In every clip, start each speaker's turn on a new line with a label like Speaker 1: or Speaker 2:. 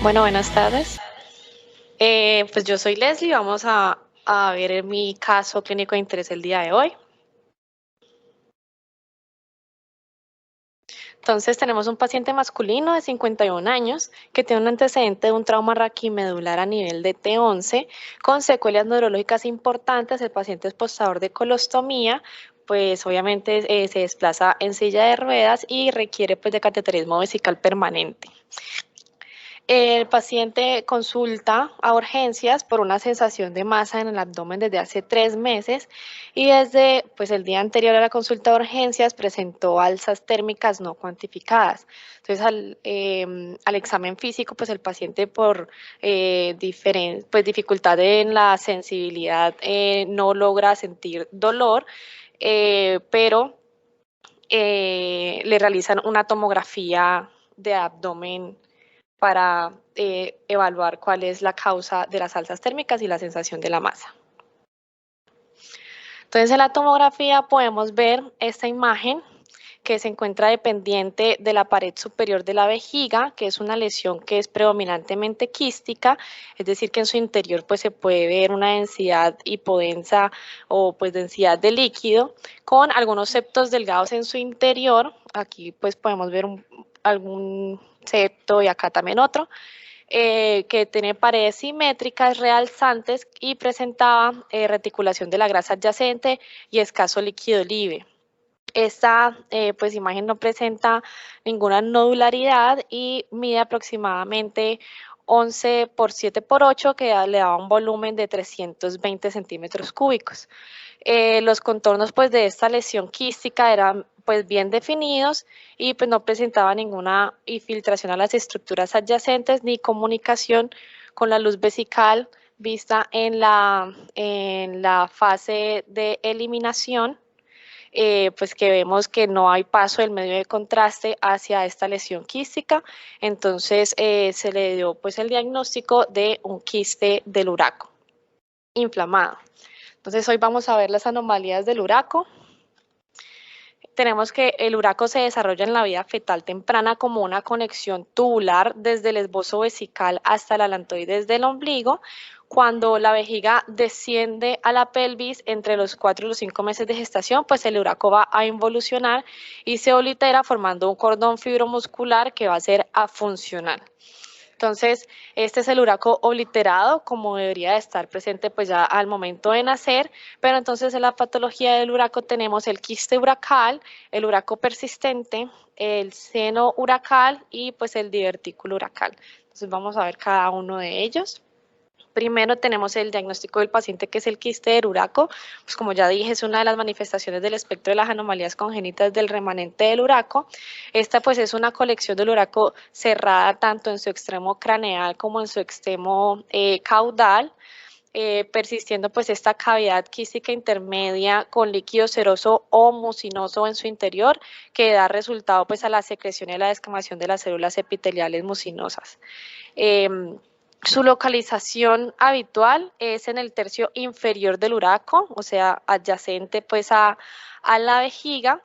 Speaker 1: Bueno, buenas tardes. Pues yo soy Leslie, vamos a ver mi caso clínico de interés el día de hoy. Entonces tenemos un paciente masculino de 51 años que tiene un antecedente de un trauma raquimedular a nivel de T11 con secuelas neurológicas importantes. El paciente es poseedor de colostomía, pues obviamente se desplaza en silla de ruedas y requiere pues de cateterismo vesical permanente. El paciente consulta a urgencias por una sensación de masa en el abdomen desde hace 3 meses y desde pues, el día anterior a la consulta de urgencias presentó alzas térmicas no cuantificadas. Entonces, al examen físico, pues el paciente por pues, dificultad en la sensibilidad no logra sentir dolor, pero le realizan una tomografía de abdomen para evaluar cuál es la causa de las alzas térmicas y la sensación de la masa. Entonces, en la tomografía podemos ver esta imagen que se encuentra dependiente de la pared superior de la vejiga, que es una lesión que es predominantemente quística, es decir, que en su interior pues, se puede ver una densidad hipodensa o pues densidad de líquido, con algunos septos delgados en su interior. Aquí pues podemos ver algún septo y acá también otro. Que tiene paredes simétricas realzantes y presentaba reticulación de la grasa adyacente y escaso líquido libre. Esta pues, imagen no presenta ninguna nodularidad y mide aproximadamente 11 por 7 por 8, que le daba un volumen de 320 centímetros cúbicos. Los contornos pues, de esta lesión quística eran pues, bien definidos y pues, no presentaba ninguna infiltración a las estructuras adyacentes ni comunicación con la luz vesical vista en la fase de eliminación. Pues que vemos que no hay paso del medio de contraste hacia esta lesión quística, entonces se le dio pues el diagnóstico de un quiste del uraco inflamado. Entonces hoy vamos a ver las anomalías del uraco. Tenemos que el uraco se desarrolla en la vida fetal temprana como una conexión tubular desde el esbozo vesical hasta el alantoides del ombligo. Cuando la vejiga desciende a la pelvis entre los 4 y los 5 meses de gestación, pues el uraco va a involucionar y se oblitera formando un cordón fibromuscular que va a ser afuncional. Entonces, este es el uraco obliterado, como debería de estar presente pues ya al momento de nacer, pero entonces en la patología del uraco tenemos el quiste uracal, el uraco persistente, el seno uracal y pues el divertículo uracal. Entonces vamos a ver cada uno de ellos. Primero tenemos el diagnóstico del paciente, que es el quiste del uraco. Pues como ya dije, es una de las manifestaciones del espectro de las anomalías congénitas del remanente del uraco. Esta pues es una colección del uraco cerrada tanto en su extremo craneal como en su extremo caudal. Persistiendo pues esta cavidad quística intermedia con líquido seroso o mucinoso en su interior, que da resultado pues a la secreción y a la descamación de las células epiteliales mucinosas. Su localización habitual es en el tercio inferior del uraco, o sea, adyacente pues a la vejiga,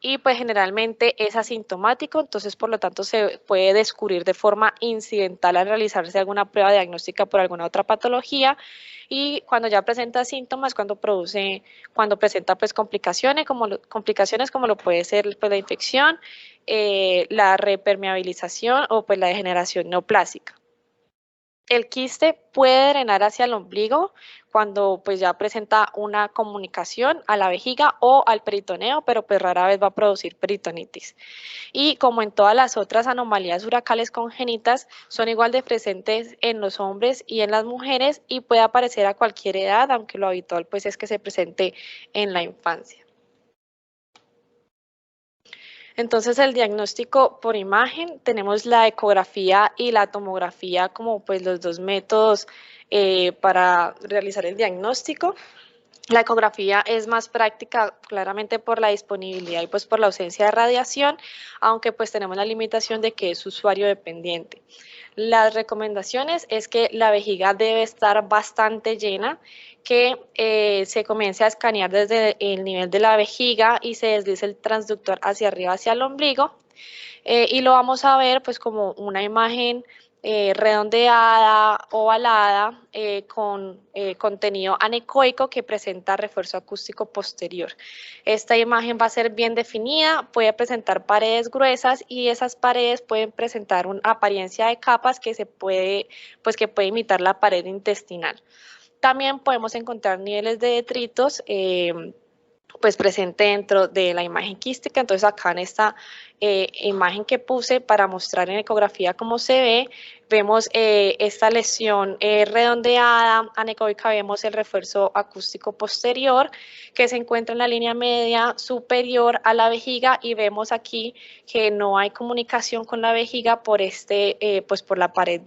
Speaker 1: y pues generalmente es asintomático, entonces por lo tanto se puede descubrir de forma incidental al realizarse alguna prueba diagnóstica por alguna otra patología, y cuando ya presenta síntomas, cuando presenta pues complicaciones como lo puede ser pues, la infección, la repermeabilización o pues la degeneración neoplásica. El quiste puede drenar hacia el ombligo cuando pues ya presenta una comunicación a la vejiga o al peritoneo, pero pues rara vez va a producir peritonitis. Y como en todas las otras anomalías uracales congénitas, son igual de presentes en los hombres y en las mujeres y puede aparecer a cualquier edad, aunque lo habitual pues es que se presente en la infancia. Entonces, el diagnóstico por imagen, tenemos la ecografía y la tomografía como pues los dos métodos para realizar el diagnóstico. La ecografía es más práctica claramente por la disponibilidad y pues por la ausencia de radiación, aunque pues tenemos la limitación de que es usuario dependiente. Las recomendaciones es que la vejiga debe estar bastante llena, que se comience a escanear desde el nivel de la vejiga y se deslice el transductor hacia arriba, hacia el ombligo, Y lo vamos a ver pues como una imagen redondeada, ovalada, con contenido anecoico que presenta refuerzo acústico posterior. Esta imagen va a ser bien definida, puede presentar paredes gruesas y esas paredes pueden presentar una apariencia de capas que que puede imitar la pared intestinal. También podemos encontrar niveles de detritos pues presente dentro de la imagen quística. Entonces acá en esta imagen que puse para mostrar en ecografía cómo se ve, vemos esta lesión redondeada anecoica, vemos el refuerzo acústico posterior que se encuentra en la línea media superior a la vejiga y vemos aquí que no hay comunicación con la vejiga por pues por la pared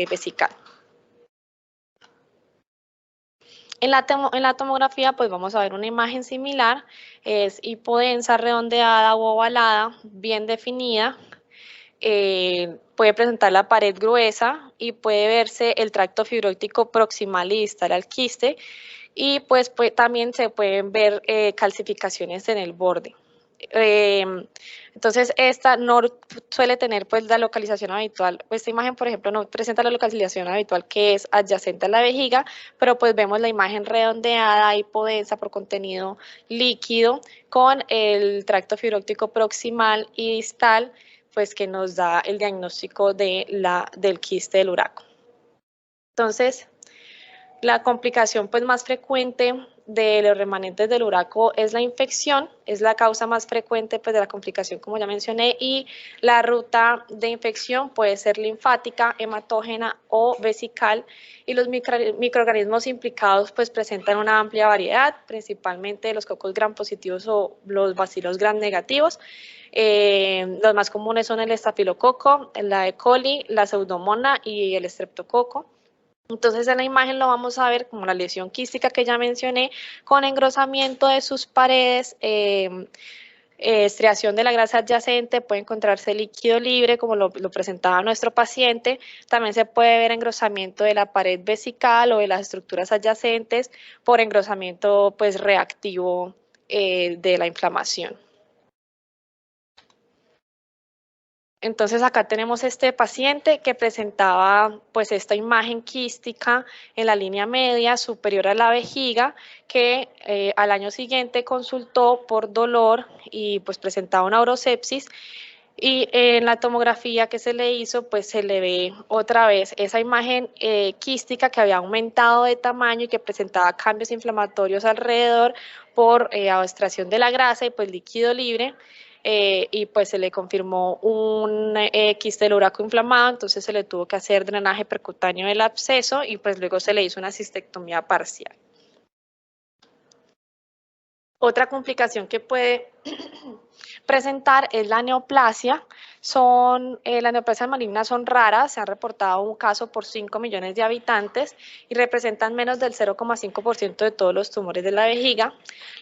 Speaker 1: vesical. En la tomografía pues vamos a ver una imagen similar, es hipodensa, redondeada o ovalada, bien definida. Puede presentar la pared gruesa y puede verse el tracto fibrótico proximal y distal al quiste y pues también se pueden ver calcificaciones en el borde. Entonces esta no suele tener pues la localización habitual. Esta imagen, por ejemplo, no presenta la localización habitual que es adyacente a la vejiga, pero pues vemos la imagen redondeada, hipodensa por contenido líquido con el tracto fibrótico proximal y distal, pues que nos da el diagnóstico del quiste del uraco. Entonces, la complicación pues más frecuente de los remanentes del uraco es la infección, es la causa más frecuente pues de la complicación como ya mencioné, y la ruta de infección puede ser linfática, hematógena o vesical, y los microorganismos implicados pues presentan una amplia variedad, principalmente los cocos gram positivos o los bacilos gram negativos. Los más comunes son el estafilococo, la E. coli, la pseudomonas y el estreptococo. Entonces en la imagen lo vamos a ver como la lesión quística que ya mencioné, con engrosamiento de sus paredes, estriación de la grasa adyacente, puede encontrarse líquido libre como lo presentaba nuestro paciente. También se puede ver engrosamiento de la pared vesical o de las estructuras adyacentes por engrosamiento pues reactivo de la inflamación. Entonces acá tenemos este paciente que presentaba pues esta imagen quística en la línea media superior a la vejiga, que al año siguiente consultó por dolor y pues presentaba una urosepsis, y en la tomografía que se le hizo pues se le ve otra vez esa imagen quística que había aumentado de tamaño y que presentaba cambios inflamatorios alrededor por abstracción de la grasa y pues líquido libre. Y pues se le confirmó un quiste del uraco inflamado, entonces se le tuvo que hacer drenaje percutáneo del absceso y pues luego se le hizo una cistectomía parcial. Otra complicación que puede presentar es la neoplasia. Las neoplasias malignas son raras, se ha reportado un caso por 5 millones de habitantes y representan menos del 0,5% de todos los tumores de la vejiga.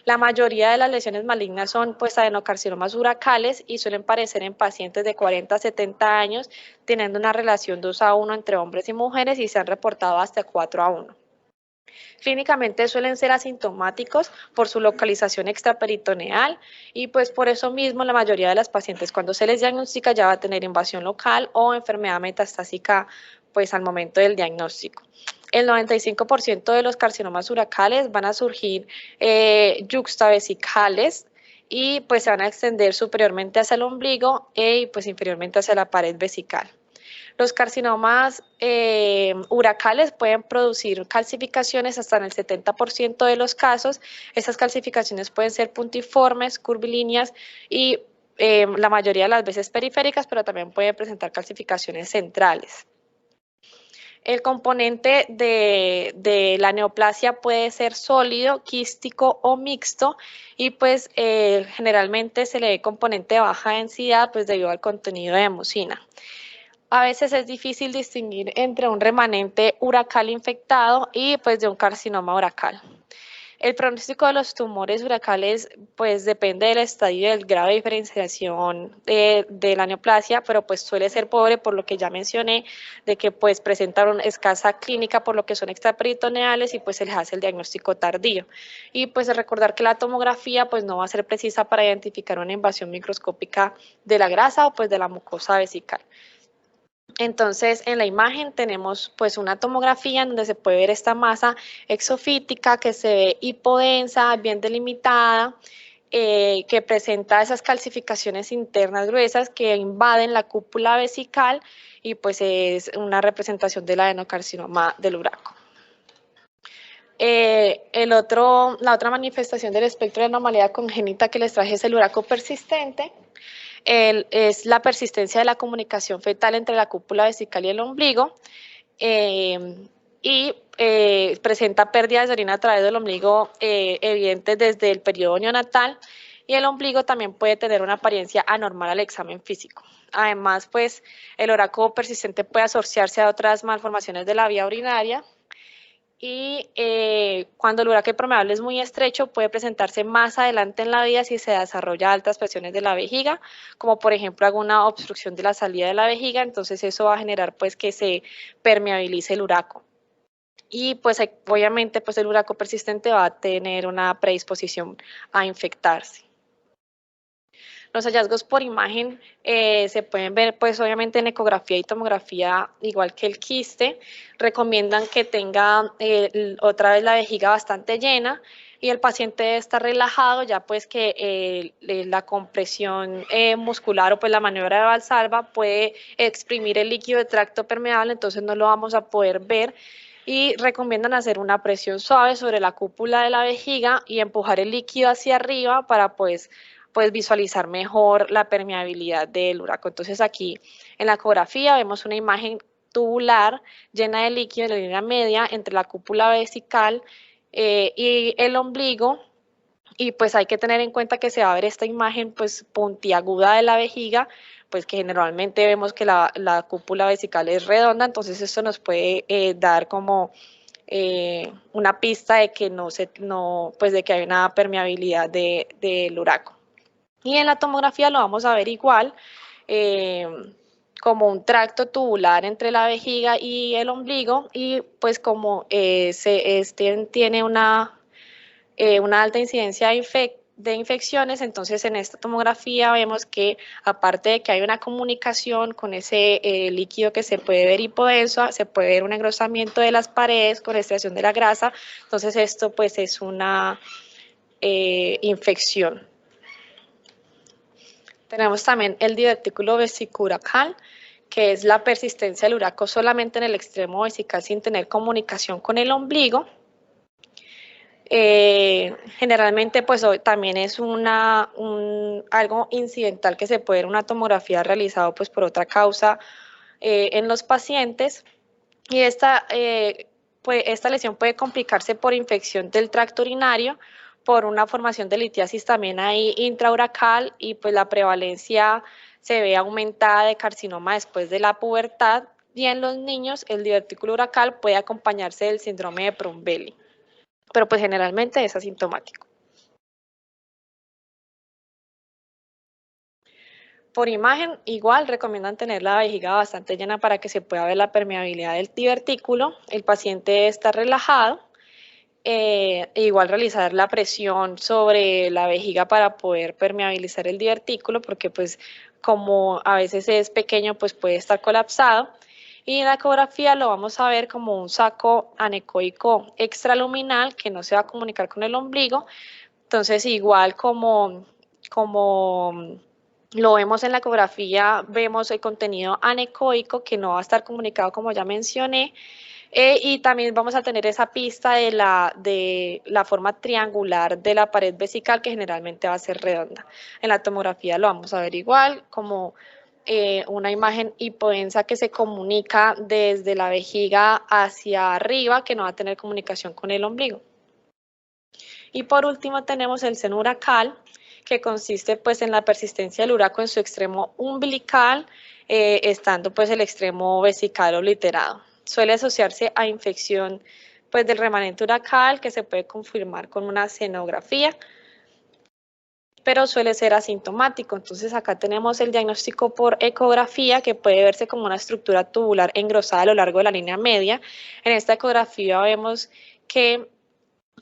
Speaker 1: La mayoría de las lesiones malignas son pues adenocarcinomas uracales y suelen aparecer en pacientes de 40 a 70 años, teniendo una relación 2:1 entre hombres y mujeres y se han reportado hasta 4:1. Clínicamente suelen ser asintomáticos por su localización extraperitoneal y pues por eso mismo la mayoría de las pacientes cuando se les diagnostica ya va a tener invasión local o enfermedad metastásica pues al momento del diagnóstico. El 95% de los carcinomas uracales van a surgir yuxtavesicales y pues se van a extender superiormente hacia el ombligo y pues inferiormente hacia la pared vesical. Los carcinomas uracales pueden producir calcificaciones hasta en el 70% de los casos. Esas calcificaciones pueden ser puntiformes, curvilíneas y la mayoría de las veces periféricas, pero también pueden presentar calcificaciones centrales. El componente de la neoplasia puede ser sólido, quístico o mixto y pues generalmente se le ve componente de baja densidad pues debido al contenido de mucina. A veces es difícil distinguir entre un remanente uracal infectado y pues de un carcinoma uracal. El pronóstico de los tumores uracales pues depende del estadio y del grado de diferenciación de la neoplasia, pero pues suele ser pobre por lo que ya mencioné, de que pues presentan una escasa clínica por lo que son extraperitoneales y pues se les hace el diagnóstico tardío. Y pues recordar que la tomografía pues no va a ser precisa para identificar una invasión microscópica de la grasa o pues de la mucosa vesical. Entonces, en la imagen tenemos pues una tomografía en donde se puede ver esta masa exofítica que se ve hipodensa, bien delimitada, que presenta esas calcificaciones internas gruesas que invaden la cúpula vesical y pues es una representación del adenocarcinoma del uraco. La otra manifestación del espectro de anomalía congénita que les traje es el uraco persistente. Es la persistencia de la comunicación fetal entre la cúpula vesical y el ombligo presenta pérdidas de orina a través del ombligo evidentes desde el periodo neonatal y el ombligo también puede tener una apariencia anormal al examen físico. Además, pues el uraco persistente puede asociarse a otras malformaciones de la vía urinaria y cuando el uraco permeable es muy estrecho puede presentarse más adelante en la vida si se desarrolla altas presiones de la vejiga, como por ejemplo alguna obstrucción de la salida de la vejiga, entonces eso va a generar pues que se permeabilice el uraco. Y pues obviamente pues el uraco persistente va a tener una predisposición a infectarse. Los hallazgos por imagen se pueden ver pues obviamente en ecografía y tomografía igual que el quiste. Recomiendan que tenga otra vez la vejiga bastante llena y el paciente debe estar relajado ya pues que la compresión muscular o pues la maniobra de Valsalva puede exprimir el líquido de tracto permeable, entonces no lo vamos a poder ver. Y recomiendan hacer una presión suave sobre la cúpula de la vejiga y empujar el líquido hacia arriba para pues visualizar mejor la permeabilidad del uraco. Entonces aquí en la ecografía vemos una imagen tubular llena de líquido en la línea media entre la cúpula vesical y el ombligo, y pues hay que tener en cuenta que se va a ver esta imagen pues puntiaguda de la vejiga, pues que generalmente vemos que la cúpula vesical es redonda, entonces esto nos puede dar como una pista de que pues de que hay una permeabilidad del uraco. Y en la tomografía lo vamos a ver igual, como un tracto tubular entre la vejiga y el ombligo, y pues como tiene una alta incidencia de infecciones, entonces en esta tomografía vemos que aparte de que hay una comunicación con ese líquido que se puede ver hipodenso, se puede ver un engrosamiento de las paredes con extracción de la grasa, entonces esto pues es una infección. Tenemos también el divertículo vesicuracal, que es la persistencia del uraco solamente en el extremo vesical sin tener comunicación con el ombligo. Generalmente pues también es algo incidental que se puede ver en una tomografía realizada pues por otra causa en los pacientes, y esta lesión puede complicarse por infección del tracto urinario, por una formación de litiasis también ahí intrauracal, y pues la prevalencia se ve aumentada de carcinoma después de la pubertad, y en los niños el divertículo uracal puede acompañarse del síndrome de Brown-Belly, pero pues generalmente es asintomático. Por imagen, igual recomiendan tener la vejiga bastante llena para que se pueda ver la permeabilidad del divertículo. El paciente está relajado. Igual realizar la presión sobre la vejiga para poder permeabilizar el divertículo, porque pues como a veces es pequeño, pues puede estar colapsado. Y en la ecografía lo vamos a ver como un saco anecoico extraluminal que no se va a comunicar con el ombligo. Entonces igual como lo vemos en la ecografía, vemos el contenido anecoico que no va a estar comunicado como ya mencioné. Y también vamos a tener esa pista de la forma triangular de la pared vesical, que generalmente va a ser redonda. En la tomografía lo vamos a ver igual, como una imagen hipodensa que se comunica desde la vejiga hacia arriba, que no va a tener comunicación con el ombligo. Y por último tenemos el seno uracal, que consiste pues en la persistencia del uraco en su extremo umbilical, estando pues el extremo vesical obliterado. Suele asociarse a infección pues del remanente uracal, que se puede confirmar con una escenografía, pero suele ser asintomático. Entonces acá tenemos el diagnóstico por ecografía, que puede verse como una estructura tubular engrosada a lo largo de la línea media. En esta ecografía vemos que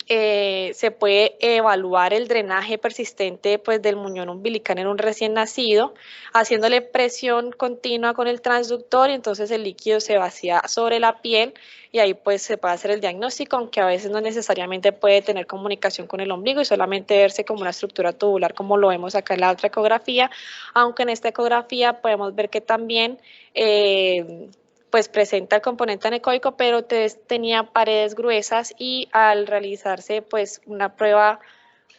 Speaker 1: se puede evaluar el drenaje persistente pues, del muñón umbilical en un recién nacido, haciéndole presión continua con el transductor, y entonces el líquido se vacía sobre la piel y ahí pues se puede hacer el diagnóstico, aunque a veces no necesariamente puede tener comunicación con el ombligo y solamente verse como una estructura tubular, como lo vemos acá en la otra ecografía, aunque en esta ecografía podemos ver que también pues presenta el componente anecoico, pero tenía paredes gruesas, y al realizarse pues una prueba,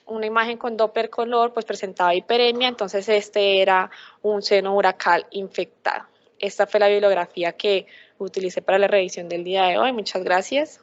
Speaker 1: una imagen con Doppler color, pues presentaba hiperemia, entonces este era un seno uracal infectado. Esta fue la bibliografía que utilicé para la revisión del día de hoy. Muchas gracias.